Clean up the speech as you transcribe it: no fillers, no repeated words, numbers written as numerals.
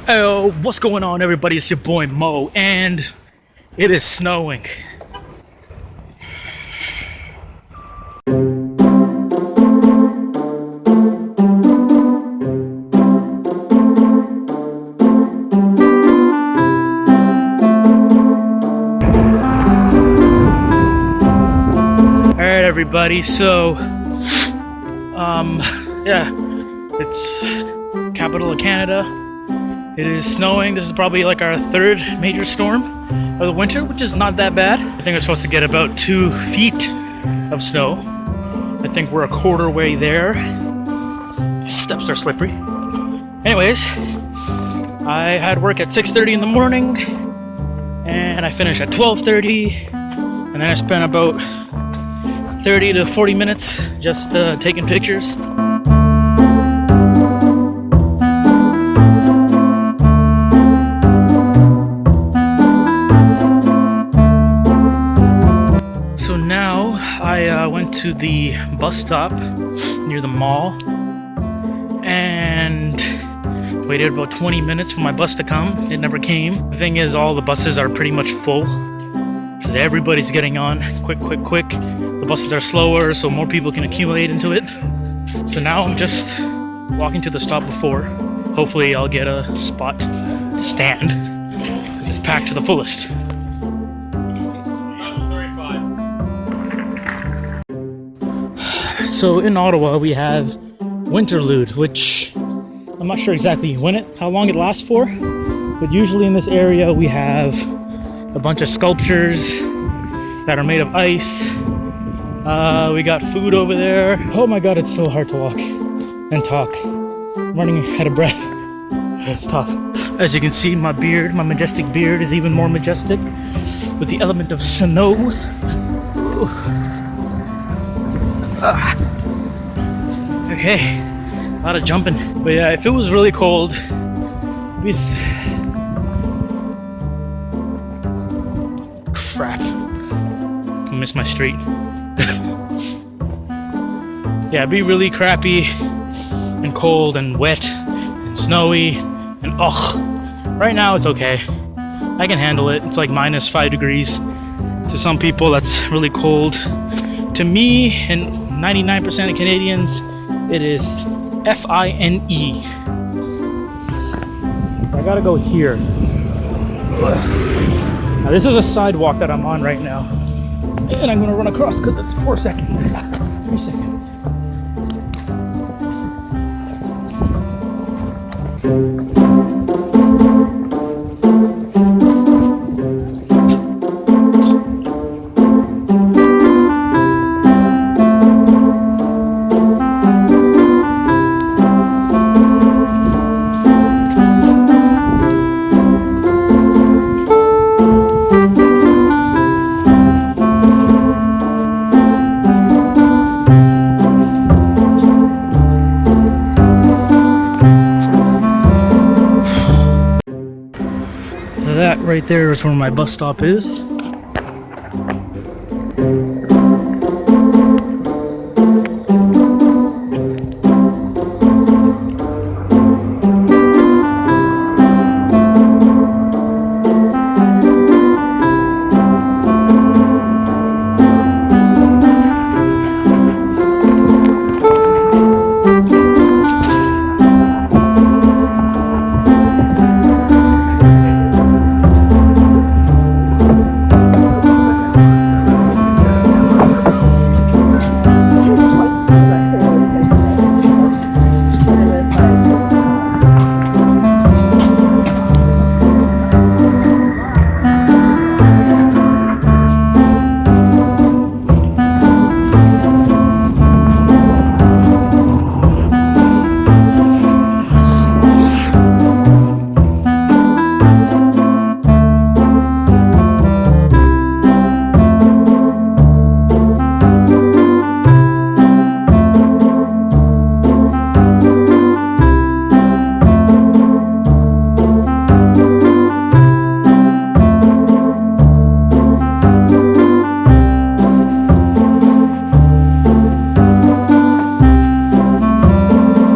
Oh, what's going on, everybody? It's your boy Mo, and it is snowing. Alright, everybody, so, yeah, it's capital of Canada. It is snowing. This is probably like our third major storm of the winter, which is not that bad. I think we're supposed to get about 2 feet of snow. I think we're a quarter way there. Steps are slippery. Anyways, I had work at 6:30 in the morning, and I finished at 12:30, and then I spent about 30 to 40 minutes just taking pictures. So now I went to the bus stop near the mall and waited about 20 minutes for my bus to come. It never came. The thing is, all the buses are pretty much full. So everybody's getting on quick. The buses are slower, so more people can accumulate into it. So now I'm just walking to the stop before. Hopefully I'll get a spot to stand. It's packed to the fullest. So in Ottawa we have Winterlude, which I'm not sure exactly how long it lasts for, but usually in this area we have a bunch of sculptures that are made of ice. We got food over there. Oh my god, it's so hard to walk and talk. I'm running out of breath. It's tough. As you can see, my majestic beard is even more majestic with the element of snow. Okay, a lot of jumping. But yeah, if it was really cold, crap. I missed my street. Yeah, it'd be really crappy and cold and wet and snowy and right now it's okay. I can handle it. It's like minus 5 degrees. To some people that's really cold. To me and 99% of Canadians, it is F-I-N-E. I gotta go here. Now this is a sidewalk that I'm on right now. And I'm gonna run across because it's 4 seconds. 3 seconds. That right there is where my bus stop is.